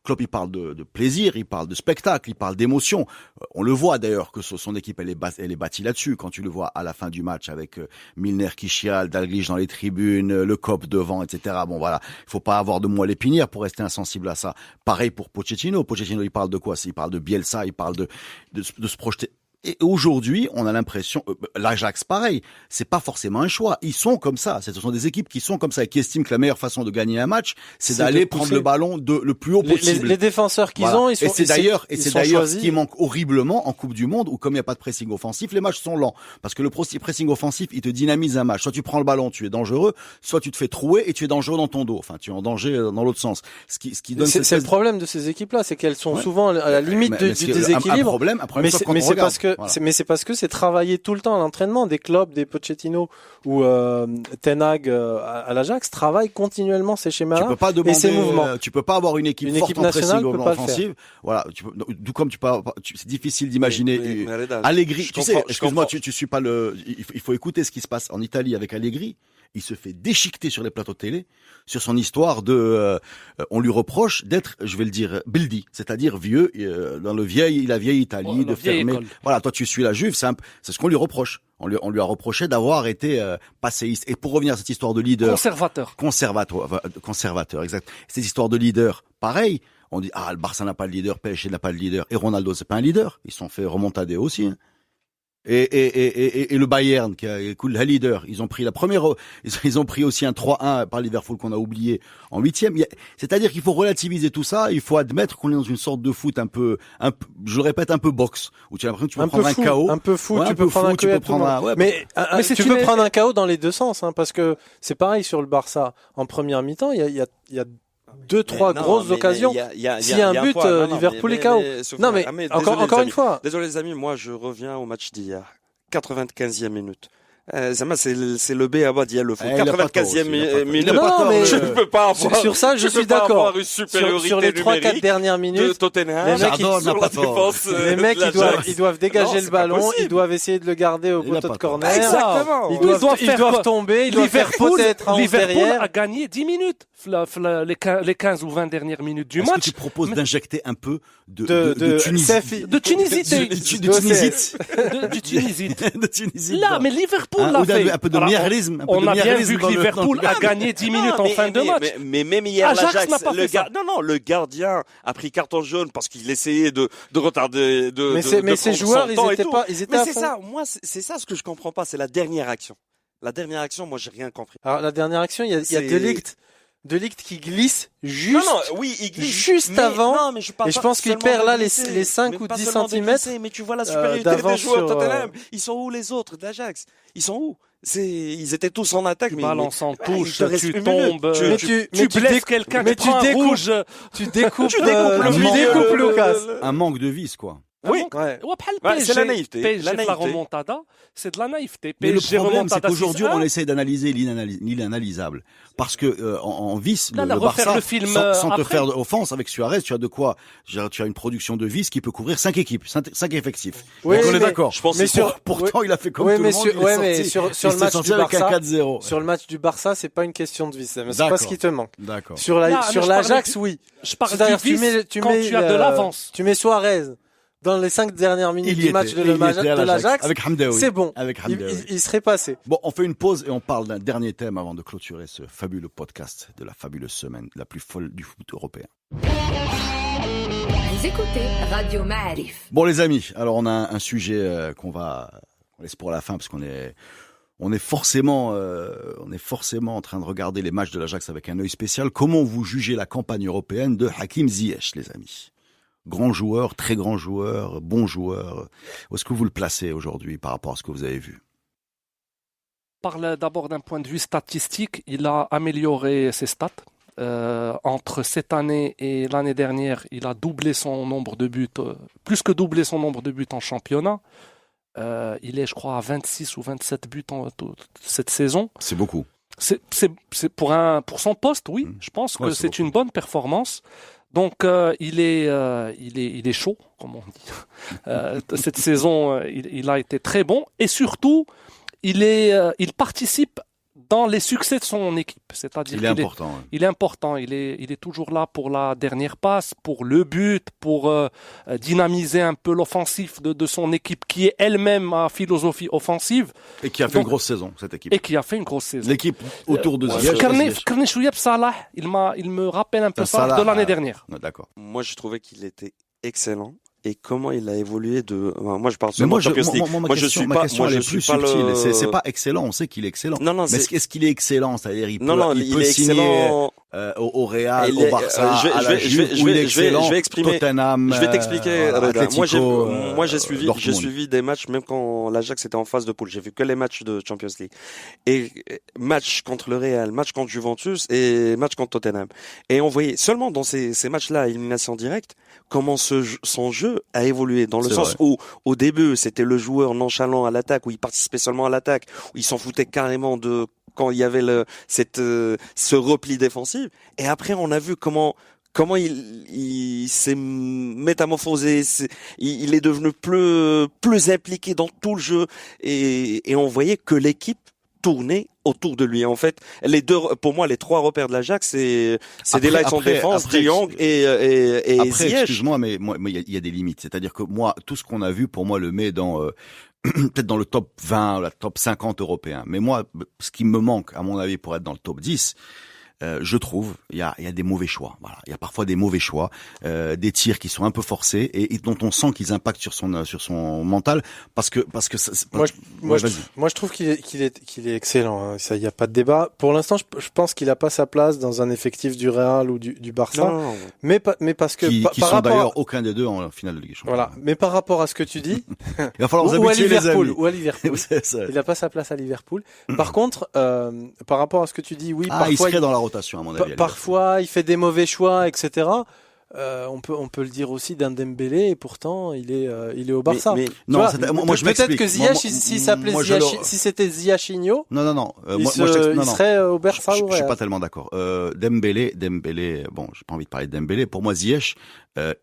Klopp, il parle de plaisir, il parle de spectacle, il parle d'émotion. On le voit d'ailleurs que son équipe, elle est bâtie là-dessus. Quand tu le vois à la fin du match avec Milner qui chiale, Dalglish dans les tribunes, le Cop devant, etc. Bon voilà, il faut pas avoir de moelle épinière pour rester insensible à ça. Pareil pour Pochettino. Pochettino, il parle de quoi? Il parle de Bielsa, il parle de se projeter. Et aujourd'hui, on a l'impression, l'Ajax, pareil, c'est pas forcément un choix. Ils sont comme ça. Ce sont des équipes qui sont comme ça et qui estiment que la meilleure façon de gagner un match, c'est d'aller de prendre pousser. le ballon le plus haut possible. Les défenseurs qu'ils Voilà. ont, ils sont. Et c'est d'ailleurs ils ce sont choisis. qui manque horriblement en Coupe du Monde où comme il n'y a pas de pressing offensif, les matchs sont lents. Parce que le pressing offensif, il te dynamise un match. Soit tu prends le ballon, tu es dangereux, soit tu te fais trouer et tu es dangereux dans ton dos. Enfin, tu es en danger dans l'autre sens. Ce qui donne C'est le problème de ces équipes-là, c'est qu'elles sont souvent à la limite du déséquilibre. Un problème, Mais sauf quand mais on c'est regarde. parce que Voilà. c'est parce que c'est travaillé tout le temps à l'entraînement. Des clubs, des Pochettino ou Ten Hag à l'Ajax travaillent continuellement ces Tu schémas-là. peux pas demander, ces mouvements. tu peux pas avoir une équipe Une forte équipe en nationale pressing peut pas le offensive. Voilà, tout comme c'est difficile d'imaginer Mais Reda, Allegri. je Tu sais, comprends- je excuse-moi, comprends. tu suis pas il faut écouter ce qui se passe en Italie avec Allegri. Il se fait déchiqueter sur les plateaux de télé sur son histoire on lui reproche d'être, je vais le dire, Bildi, c'est-à-dire vieux, dans la vieille Italie, Ouais, de la vieille fermer. école. Voilà, toi tu suis la Juve, c'est ce qu'on lui reproche. On lui a reproché d'avoir été passéiste. Et pour revenir à cette histoire de leader, conservateur, exact. Cette histoire de leader, pareil. On dit le Barça n'a pas de leader, PSG n'a pas de leader, et Ronaldo c'est pas un leader. Ils se sont fait remontader aussi. Hein. Et le Bayern qui a le leader, ils ont pris ils ont pris aussi un 3-1 par Liverpool qu'on a oublié en 8e. C'est-à-dire qu'il faut relativiser tout ça, il faut admettre qu'on est dans une sorte de foot un peu, je le répète, un peu boxe, où tu as l'impression que tu peux prendre un KO. Un peu fou, Ouais, tu peux prendre un tu KO. peux prendre un, ouais, Mais c'est tu une- peux prendre un KO dans les deux sens, hein, parce que c'est pareil sur le Barça. En première mi-temps, il y a deux, trois grosses occasions. S'il y a un but, Liverpool est KO. Non, mais encore une fois. Désolé les amis, moi je reviens au match d'hier. 95e minute. Zama, c'est le B à bas d'hier le foot. Il a pas tort 95e aussi, minute. il a pas tort, mais Je ne peux pas avoir. sur ça, je peux suis pas d'accord. avoir une supériorité Sur les 3-4 numérique dernières de minutes, Tottenham. les mecs, J'adore, sur n'a la pas tort. défense. les mecs, de l'Ajax. ils doivent dégager Non, le c'est pas ballon, possible. ils doivent essayer de le garder au Il a poteau pas de tort. corner. Exactement. Ils Oui, doivent tomber, ils doivent faire peut-être un Liverpool derrière. a gagné 10 minutes, les 15 ou 20 dernières minutes du Est-ce que match. tu proposes d'injecter un peu De de Tunisie? Safi. De Tunisité. De Tunisite. Du Tunisite. De Tunisite. Là, mais Liverpool Hein, l'a ou d'un- fait. un peu de Alors, miérisme, un peu on de a bien miérisme vu que dans le- Liverpool dans a le- gagné 10 minutes en fin de match. Mais même hier, Ajax l'Ajax, n'a pas fait ça. le gardien a pris carton jaune parce qu'il essayait de retarder, Mais ces prendre joueurs, son ils temps et étaient tout. pas, ils étaient Mais à c'est fond. ça, moi, c'est ça ce que je comprends pas, c'est la dernière action. La dernière action, moi, j'ai rien compris. Alors, la dernière action, il y a C'est- De Ligt De Ligt qui glisse juste, oui, il glisse. juste Mais, avant. non, mais je parle Et je pas pense qu'il seulement perd de là glisser, les 5 mais ou pas 10 seulement de centimètres. glisser, mais tu vois la supériorité d'avance des joueurs de sur, Tottenham. Ils sont où les autres d'Ajax? Ils sont où? Ils étaient tous en attaque. Tu mais balances en il touche, te reste tu une tombes, minute. tu blesses quelqu'un, mais tu prends tu un découpes- rouge. Tu découpes, Tu découpes le milieu, Lucas. Un manque de vis, quoi. Oui. Ouais. Ouais, بحال Ouais, c'est la PSG. naïveté, PSG, la la naïveté. remontada, c'est de la naïveté. Mais le PSG problème, c'est remontada qu'aujourd'hui, 6-1. on essaie d'analyser l'inanalysable. Parce que en vis, Là, le refaire Barça, le film, sans te après. faire offense avec Suarez, tu as de quoi? Tu as une production de vis qui peut couvrir 5 équipes, 5 effectifs. Oui, Donc on est mais d'accord. je pense mais que sur- Pourtant, il a fait comme Ouais, tout mais le monde. sur- il est ouais, mais sorti. sur Il le s'est match sorti du avec un Barça, 4-0. sur le match du Barça, c'est pas une question de vis. C'est pas D'accord. ce qui te manque. D'accord. Sur Là, mais sur je l'Ajax, parle oui. Je parle C'est-à-dire, du vice quand tu as de l'avance. Tu mets Suarez dans les 5 dernières minutes Il y du match était, de et il l'Ajax, était à l'Ajax, avec Hamdaoui. c'est bon. Avec Il, Hamdaoui. il serait passé. Bon, on fait une pause et on parle d'un dernier thème avant de clôturer ce fabuleux podcast de la fabuleuse semaine, la plus folle du foot européen. Vous écoutez Radio Ma'arif. Bon, les amis, alors on a un sujet qu'on laisse pour la fin parce qu'on est forcément en train de regarder les matchs de l'Ajax avec un œil spécial. Comment vous jugez la campagne européenne de Hakim Ziyech, les amis? Grand joueur, très grand joueur, bon joueur. Où est-ce que vous le placez aujourd'hui par rapport à ce que vous avez vu? Parle d'abord d'un point de vue statistique, il a amélioré ses stats. Entre cette année et l'année dernière, il a doublé son nombre de buts, plus que doublé son nombre de buts en championnat. Il est, je crois, à 26 ou 27 buts cette saison. C'est beaucoup. C'est pour son poste, oui. Je pense que c'est une bonne performance. Donc il est chaud, comme on dit. Cette saison, il a été très bon et surtout il participe dans les succès de son équipe. C'est-à-dire il est important. Il est important. Il est toujours là pour la dernière passe, pour le but, pour dynamiser un peu l'offensif de son équipe qui est elle-même à philosophie offensive. Et qui a fait une grosse saison, cette équipe. Et qui a fait une grosse saison. L'équipe autour de Ziyech. Karni Chouiab Salah, il me rappelle un peu ça de l'année dernière. D'accord. Moi, je trouvais qu'il était excellent. Et comment il a évolué moi je parle seulement de Champions League. Moi je suis pas subtil. C'est pas excellent, on sait qu'il est excellent. Non, mais est-ce qu'il est excellent? C'est-à-dire il peut est signer excellent au Real, au Barça, à la Juve, où il est excellent, Tottenham, je vais t'expliquer. Atletico, Moi j'ai suivi des matchs même quand l'Ajax était en phase de poule. J'ai vu que les matchs de Champions League. Et match contre le Real, match contre Juventus et match contre Tottenham. Et on voyait seulement dans ces matchs-là à élimination directe comment son jeu a évolué dans le sens où au début c'était le joueur nonchalant à l'attaque, où il participait seulement à l'attaque, où il s'en foutait carrément de quand il y avait ce repli défensif. Et après on a vu comment il s'est métamorphosé, il est devenu plus impliqué dans tout le jeu et on voyait que l'équipe tourner autour de lui. En fait, pour moi, les 3 repères de l'Ajax, c'est des lights en défense, De Jong et après, Ziyech. Excuse-moi, mais il y a des limites. C'est-à-dire que moi, tout ce qu'on a vu, pour moi, le met dans peut-être dans le top 20, la top 50 européen. Mais moi, ce qui me manque, à mon avis, pour être dans le top 10, je trouve, il y a des mauvais choix. Voilà, il y a parfois des mauvais choix, des tirs qui sont un peu forcés et dont on sent qu'ils impactent sur son mental parce que moi je trouve qu'il est excellent. Hein. Ça, il y a pas de débat. Pour l'instant, je pense qu'il a pas sa place dans un effectif du Real ou du Barça. Non. Mais parce que qui par sont rapport d'ailleurs aucun des deux en finale de Ligue des Champions. Voilà. Mais par rapport à ce que tu dis, il va falloir vous ou à habituer, les Liverpool, amis. ou à Liverpool. Il a pas sa place à Liverpool. Par contre, par rapport à ce que tu dis, oui, parfois il serait dans la rotation à mon avis. Parfois, il fait des mauvais choix, etc. On peut le dire aussi d'un Dembélé et pourtant il est au Barça. Mais non, moi je peut-être m'explique. que Ziyech, si c'était Ziyachinho, il serait au Barça ou au Real. Je suis pas tellement d'accord. Dembélé, bon, j'ai pas envie de parler de Dembélé. Pour moi, Ziyech,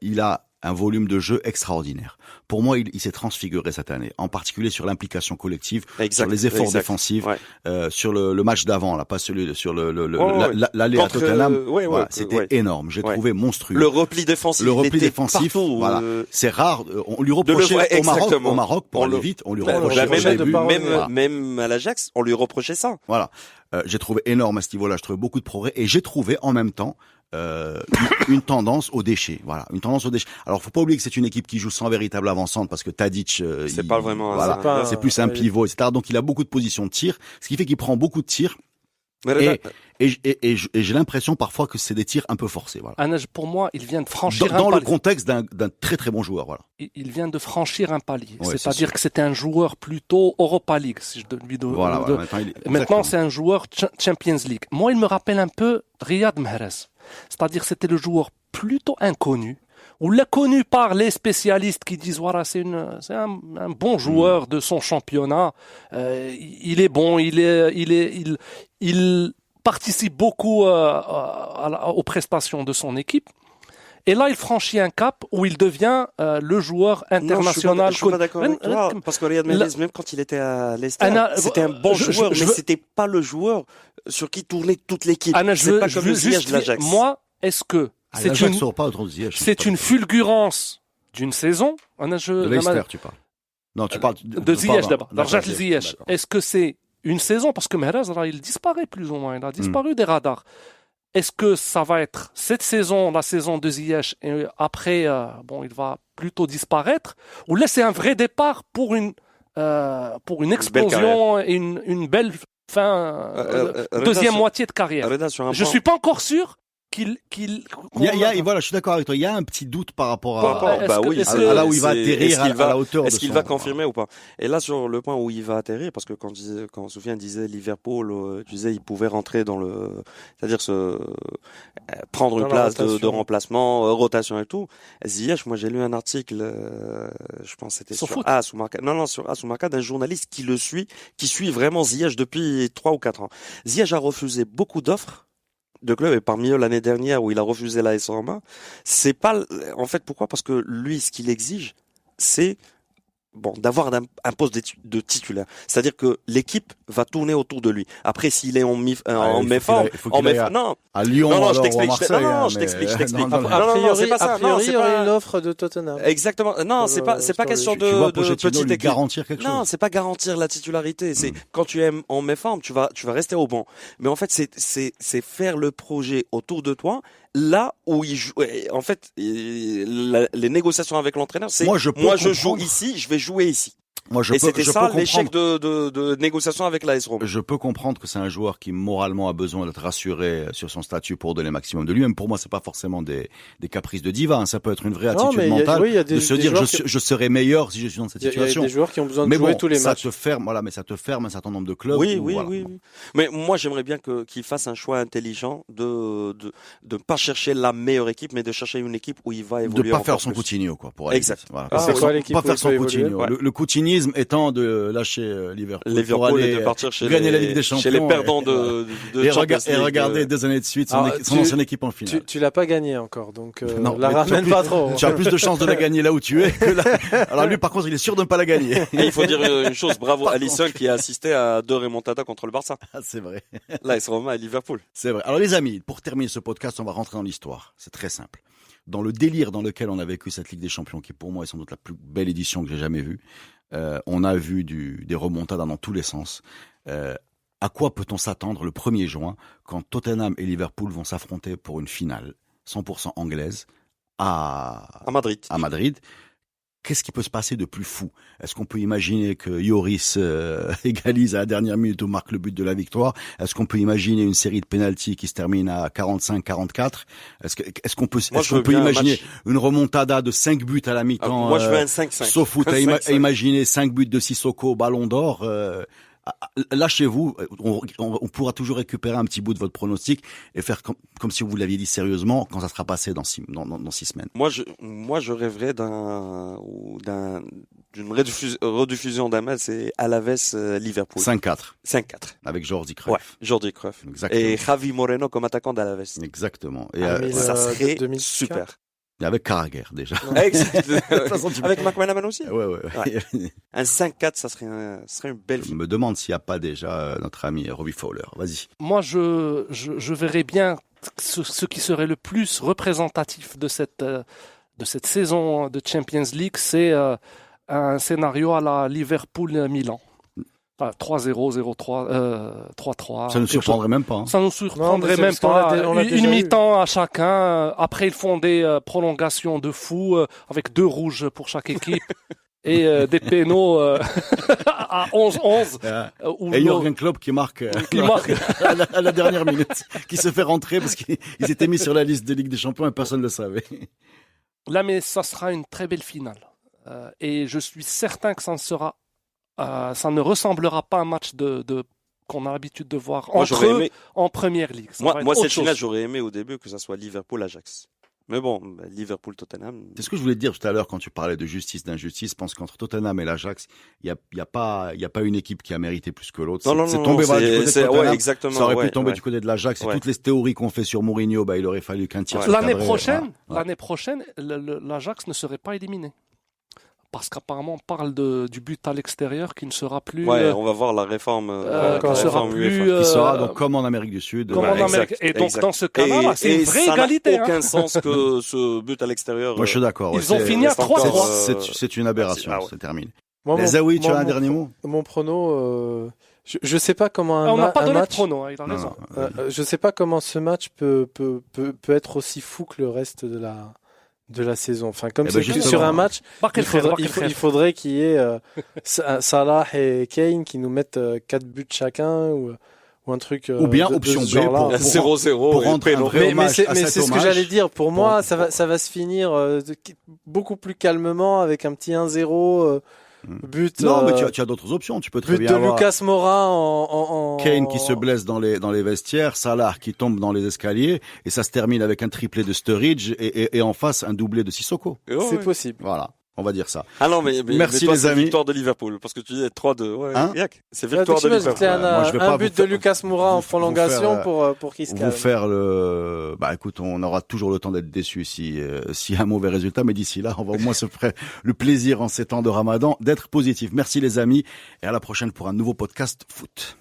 il a un volume de jeu extraordinaire. Pour moi, il s'est transfiguré cette année, en particulier sur l'implication collective, sur les efforts défensifs, sur le match d'avant, là, pas celui sur l'aller à Tottenham. C'était énorme. J'ai trouvé monstrueux. Le repli défensif. Partout, voilà. C'est rare. On lui reprochait au Maroc pour aller vite. On lui reprochait même à l'Ajax, on lui reprochait ça. Voilà. J'ai trouvé énorme à ce niveau-là. Je trouvais beaucoup de progrès et j'ai trouvé en même temps une tendance au déchet. Voilà, une tendance au déchet. Alors, faut pas oublier que c'est une équipe qui joue sans véritable avant-centre parce que Tadic, c'est pas vraiment, c'est plus un pivot, etc. Donc, il a beaucoup de positions de tir, ce qui fait qu'il prend beaucoup de tirs. Et j'ai l'impression parfois que c'est des tirs un peu forcés. Voilà. Pour moi, il vient de franchir un Dans le palier. contexte d'un très très bon joueur. Voilà. Il vient de franchir un palier. Ouais, C'est-à-dire que c'était un joueur plutôt Europa League, si je devais Voilà, Maintenant, c'est un joueur Champions League. Moi, il me rappelle un peu Riyad Mahrez. C'est-à-dire c'était le joueur plutôt inconnu. On l'a connu par les spécialistes qui disent voilà, c'est un bon joueur de son championnat. Il est bon, il participe beaucoup aux prestations de son équipe. Et là, il franchit un cap où il devient le joueur international. Je suis pas d'accord avec toi, parce que Riyad Mahrez, même quand il était à Leicester, c'était un bon joueur, mais c'était pas le joueur sur qui tournait toute l'équipe. C'est pas comme le Ziyech de l'Ajax. Moi, est-ce que c'est une fulgurance d'une saison? De Leicester, tu parles. Non, tu parles de Ziyech d'abord. D'Arjat Ziyech. Est-ce que c'est une saison? Parce que Mahrez, il disparaît plus ou moins. Il a disparu des radars. Est-ce que ça va être cette saison, la saison de Ziyech, et après, il va plutôt disparaître? Ou là, c'est un vrai départ pour une explosion et une belle fin, deuxième moitié de carrière? Je suis pas encore sûr. Voilà, je suis d'accord avec toi. Il y a un petit doute par rapport à là où il va atterrir à la hauteur. Est-ce qu'il va confirmer ou pas? Et là, sur le point où il va atterrir, parce que quand Soufiane disait Liverpool, tu disais, il pouvait rentrer dans c'est-à-dire prendre une place de remplacement, rotation et tout. Ziyech, moi, j'ai lu un article, je pense que c'était sur AS ou Marca. Non, sur AS ou Marca, d'un journaliste qui suit vraiment Ziyech depuis 3 ou 4 ans. Ziyech a refusé beaucoup d'offres de club, et parmi eux l'année dernière où il a refusé l'AS Roma. C'est pas, en fait, pourquoi? Parce que lui, ce qu'il exige, c'est d'avoir un poste de titulaire. C'est-à-dire que l'équipe va tourner autour de lui. Après, s'il est en méforme, à Lyon, non, je t'explique. C'est pas ça. A priori, il y aurait une offre de Tottenham. Exactement. Non, c'est pas question de petite équipe. Garantir quelque chose. Non, c'est pas garantir la titularité. C'est quand tu es en méforme, tu vas rester au banc. Mais en fait, c'est faire le projet autour de toi. Là où il joue, en fait, les négociations avec l'entraîneur, c'est moi je joue ici, je vais jouer ici. C'était ça l'échec de négociation avec l'AS Roma. Je peux comprendre que c'est un joueur qui moralement a besoin d'être rassuré sur son statut pour donner le maximum de lui-même. Pour moi, c'est pas forcément des caprices de diva, hein. Ça peut être une vraie attitude mentale de se dire je serai meilleur si je suis dans cette situation. Il y a des joueurs qui ont besoin de jouer tous les matchs. Mais ça te ferme un certain nombre de clubs. Oui. Mais moi, j'aimerais bien qu'il fasse un choix intelligent de pas chercher la meilleure équipe, mais de chercher une équipe où il va évoluer. De pas faire son Coutinho, quoi, pour aller. Exact. Voilà. C'est quoi l'équipe? Pas faire son Coutinho. Le Coutinho étant de lâcher Liverpool pour aller et de partir gagner la Ligue des Champions, chez les perdants de regarder 2 années de suite son ancienne équipe en finale. Tu l'as pas gagné encore, donc non, la ramène pas trop. Tu as plus de chances de la gagner là où tu es que là. Alors lui, par contre, il est sûr de ne pas la gagner. Et il faut dire une chose, bravo Alisson qui a assisté à 2 remontadas contre le Barça. C'est vrai. L'AS Roma et Liverpool. C'est vrai. Alors les amis, pour terminer ce podcast, on va rentrer dans l'histoire. C'est très simple. Dans le délire dans lequel on a vécu cette Ligue des Champions, qui pour moi est sans doute la plus belle édition que j'ai jamais vue, on a vu des remontadas dans tous les sens. À quoi peut-on s'attendre le 1er juin quand Tottenham et Liverpool vont s'affronter pour une finale 100% anglaise à Madrid? Qu'est-ce qui peut se passer de plus fou? Est-ce qu'on peut imaginer que Lloris égalise à la dernière minute ou marque le but de la victoire? Est-ce qu'on peut imaginer une série de pénaltys qui se termine à 45-44? Est-ce qu'on peut imaginer une remontada de 5 buts à la mi-temps? Moi, je veux un 5-5. Sauf foot à imaginer 5 buts de Sissoko au Ballon d'Or. Lâchez-vous, on pourra toujours récupérer un petit bout de votre pronostic et faire comme si vous l'aviez dit sérieusement quand ça sera passé dans 6 semaines. Moi, je rêverais d'une rediffusion d'un match, c'est Alaves Liverpool. 5-4. Avec Jordi Cruyff. Ouais, Jordi Cruyff. Exactement. Et Javi Moreno comme attaquant d'Alaves. Exactement. Et ça serait super. Et avec Carragher, déjà. Avec McManaman aussi. Ouais. Un 5-4, ça serait une belle Je me demande s'il n'y a pas déjà notre ami Robbie Fowler. Vas-y. Moi, je verrais bien ce qui serait le plus représentatif de cette saison de Champions League, c'est un scénario à la Liverpool-Milan. 3-0, 0-3, 3-3. Ça ne nous surprendrait même pas. Hein. Ça ne nous surprendrait même pas. Une mi-temps à chacun. Après, ils font des prolongations de fou avec 2 rouges pour chaque équipe. et des pénaux à 11-11. Et Jürgen Klopp qui marque, à la dernière minute, qui se fait rentrer parce qu'ils étaient mis sur la liste de Ligue des Champions et personne ne le savait. Là, mais ça sera une très belle finale. Et je suis certain que ça ne ressemblera pas à un match qu'on a l'habitude de voir entre eux en Première Ligue. Moi cette finale, j'aurais aimé au début que ça soit Liverpool-Ajax. Mais bon, Liverpool-Tottenham. C'est ce que je voulais te dire tout à l'heure quand tu parlais de justice, d'injustice. Je pense qu'entre Tottenham et l'Ajax, il y a pas une équipe qui a mérité plus que l'autre. C'est tombé du côté de Tottenham. Ouais, exactement. Ça aurait pu tomber du côté de l'Ajax. Et toutes les théories qu'on fait sur Mourinho, il aurait fallu qu'un tir. L'année prochaine, l'Ajax ne serait pas éliminé. Parce qu'apparemment, on parle du but à l'extérieur qui ne sera plus. On va voir la réforme. Qui sera donc comme en Amérique du Sud. Et donc, dans ce cas-là, c'est une vraie égalité. Ça n'a aucun sens que ce but à l'extérieur. Moi, je suis d'accord. Ils ont fini à 3-3. C'est une aberration. C'est terminé. Zawi, tu as un dernier mot? Mon prono, je sais pas comment on n'a pas donné de prono, il a raison. Je sais pas comment ce match peut être aussi fou que le reste de la saison. Enfin, comme c'est sur un match, il faudrait qu'il y ait Salah et Kane qui nous mettent 4 buts chacun ou un truc. Ou bien option B pour 0-0 pour rendre un vrai hommage à cet hommage. Mais c'est ce que j'allais dire. Pour moi, ça va se finir beaucoup plus calmement avec un petit 1-0. But. Non, mais tu as d'autres options. Tu peux très bien but de avoir Lucas Moura en Kane qui se blesse dans les vestiaires, Salah qui tombe dans les escaliers, et ça se termine avec un triplé de Sturridge et en face un doublé de Sissoko. C'est possible. Voilà. On va dire ça. Ah non, mais merci toi, les amis. Victoire de Liverpool, parce que tu dis 3-2. Ouais, c'est victoire de Liverpool. Un but de Lucas Moura en prolongation pour qu'il se calme. Vous faire écoute, on aura toujours le temps d'être déçu s'il y a un mauvais résultat, mais d'ici là, on va au moins se faire le plaisir en ces temps de Ramadan d'être positif. Merci les amis, et à la prochaine pour un nouveau podcast foot.